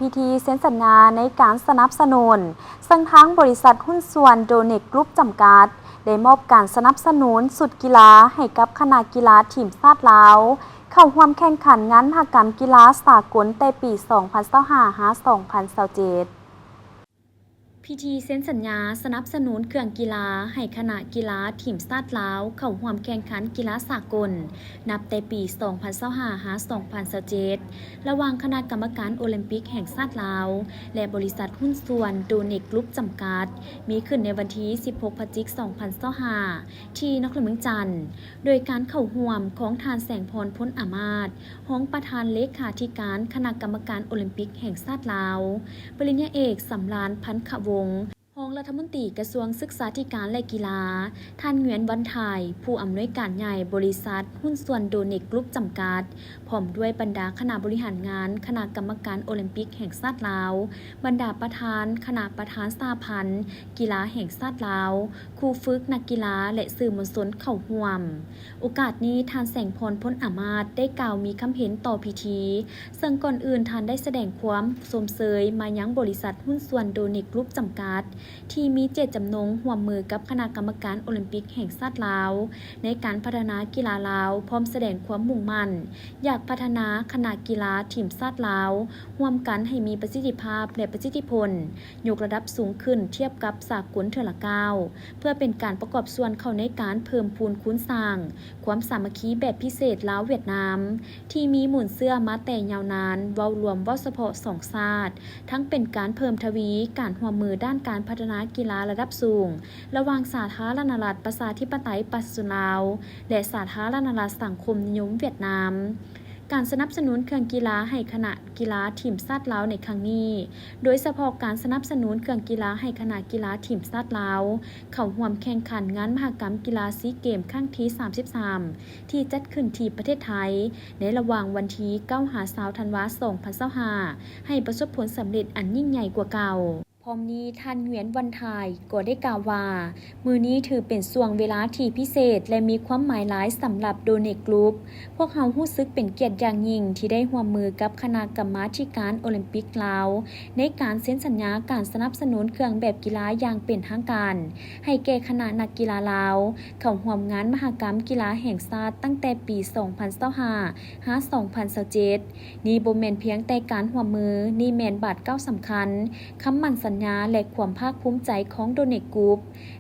พิธีเซ็นสัญญาในการสนับสนุนซึ่งทั้งบริษัทหุ้นส่วนโดเน็กกรุ๊ปจำกัดได้มอบการสนับสนุนสุดกีฬาให้กับคณะกีฬาทีมชาติลาวเข้าร่วมแข่งขันงานมหกรรมกีฬาสากลในปี 2025-2027พิธีเซ็นสัญญาสนับสนุนเครื่องกีฬาให้คณะกีฬาทีมชาติลาวเข้าร่วมแข่งขันกีฬาสากลนับแต่ปี 2025-2027 ระหว่างคณะกรรมการโอลิมปิกแห่งชาติลาวและบริษัทหุ้นส่วนโดเน็กกรุ๊ปจำกัดมีขึ้นในวันที่ 16 พฤศจิกายน 2025 ที่นครเมืองจันทร์โดยการเข้าร่วมของทานแสงพรพ้นอามาตย์รองประธานเลขาธิการคณะกรรมการโอลิมปิกแห่งชาติลาวปริญญาเอกสำราญพันขวงศ์รองรัฐมนตรีกระทรวงศึกษาธิการและกีฬาท่านเหงียนวันไทยผู้อำนวยการใหญ่บริษัทหุ้นส่วนโดเน็กกรุ๊ปจำกัดพร้อมด้วยบรรดาคณะบริหารงานคณะกรรมการโอลิมปิกแห่งชาติลาวบรรดาประธานคณะประธานสหพันธ์กีฬาแห่งชาติลาวครูฝึกนักกีฬาและสื่อมวลชนเข้าร่วมโอกาสนี้ท่านแสงพรพ้นอามาตย์ได้กล่าวมีคำเห็นต่อพิธีซึ่งก่อนอื่นท่านได้แสดงความสมเสยมายังบริษัทหุ้นส่วนโดเน็กกรุ๊ปจำกัดที่มีเจตจำนงร่วมมือกับคณะกรรมการโอลิมปิกแห่งชาติลาวในการพัฒนากีฬาลาวพร้อมแสดงความมุ่งมั่นอยากพัฒนาคณะกีฬาทีมชาติลาวร่วมกันให้มีประสิทธิภาพและประสิทธิผลยกระดับสูงขึ้นเทียบกับสากลเทื่อละก้าวเพื่อเป็นการประกอบส่วนเข้าในการเพิ่มพูนคูณสร้างความสามัคคีแบบพิเศษลาวเวียดนามที่มีหมุนเสื้อมาแต่ยาวนานเว้ารวมว่าเฉพาะสองชาติทั้งเป็นการเพิ่มทวีการร่วมมือด้านการพัฒนากีฬาระดับสูงระหว่างสาธารณรัฐประชาธิปไตยปัจจุบันลาวและสาธารณรัฐสังคมนิยมเวียดนามการสนับสนุนเครื่องกีฬาให้คณะกีฬาทีมชาติลาวในครั้งนี้โดยเฉพาะการสนับสนุนเครื่องกีฬาให้คณะกีฬาทีมชาติลาวเข้าร่วมแข่งขันงานมหกรรมกีฬาซีเกมส์ครั้งที่ 33 ที่จัดขึ้นที่ประเทศไทยในระหว่างวันที่ 9-20 ธันวาคม 2025 ให้ประสบผลสำเร็จอันยิ่งใหญ่กว่าเก่าพร้อมนี้ท่านเหงียนวันไทยก็ได้กล่าวว่ามื้อนี้ถือเป็นช่วงเวลาที่พิเศษและมีความหมายหลายสำหรับโดเน็กกรุ๊ปพวกเรารู้สึกเป็นเกียรติอย่างยิ่งที่ได้ร่วมมือกับคณะกรรมาธิการโอลิมปิกลาวในการเซ็นสัญญาการสนับสนุนเครื่องแบบกีฬาอย่างเป็นทางการให้แก่คณะนักกีฬาลาวเข้าร่วมงานมหกรรมกีฬาแห่งชาติตั้งแต่ปี 2025-2027 นี่บ่แม่นเพียงแต่การร่วมมือนี่แม่นบาทเก้าสำคัญคำมั่นสัญญาและความภาคภูมิใจของโดเน็กกรุ๊ป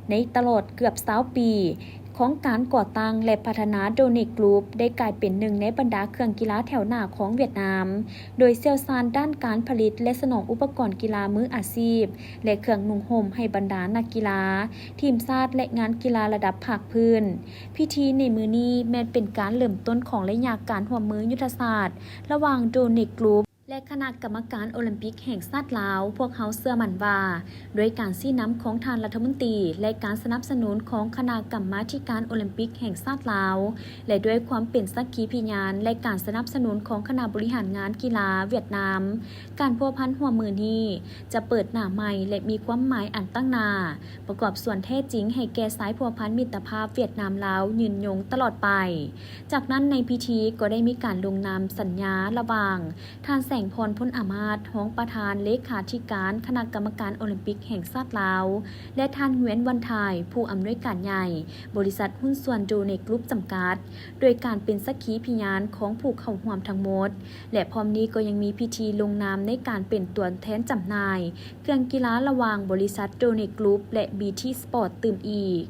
ในตลอดเกือบ20 ปีของการก่อตั้งและพัฒนาโดเน็กกรุ๊ปได้กลายเป็นหนึ่งในบรรดาเครื่องกีฬาแถวหน้าของเวียดนามโดยเชี่ยวชาญด้านการผลิตและสนองอุปกรณ์กีฬามืออาชีพและเครื่องนุ่งห่มให้บรรดานักกีฬาทีมชาติและงานกีฬาระดับภาคพื้นพิธีในมื้อนี้แม้นเป็นการเริ่มต้นของระยะการร่วมมือยุทธศาสตร์ระหว่างโดเน็กกรุ๊ปและคณะกรรมการโอลิมปิกแห่งชาติลาวพวกเขาเชื่อมั่นว่าด้วยการชี้นำของทานรัฐมนตรีและการสนับสนุนของคณะกรรมาธิการโอลิมปิกแห่งชาติลาวและด้วยความเป็นสักขีพยานและการสนับสนุนของคณะบริหารงานกีฬาเวียดนามการพัวพันหัวมือนี้จะเปิดหน้าใหม่และมีความหมายอันตั้งนาประกอบส่วนแท้จริงให้แก่สายพัวพันมิตรภาพเวียดนามลาวยืนยงตลอดไปจากนั้นในพิธีก็ได้มีการลงนามสัญญาระหว่างทานแสงพรพ้นอามาตย์รองประธานเลขาธิการคณะกรรมการโอลิมปิกแห่งชาติลาวและท่านเหงียนวันไทยผู้อำนวยการใหญ่บริษัทหุ้นส่วนโดเน็กกรุ๊ปจำกัดโดยการเป็นสักขีพยานของผู้เข้าร่วมทั้งหมดและพร้อมนี้ก็ยังมีพิธีลงนามในการเป็นตัวแทนจำหน่ายเครื่องกีฬาระหว่างบริษัทโดเน็กกรุ๊ปและบีทีสปอร์ตตื่มอีก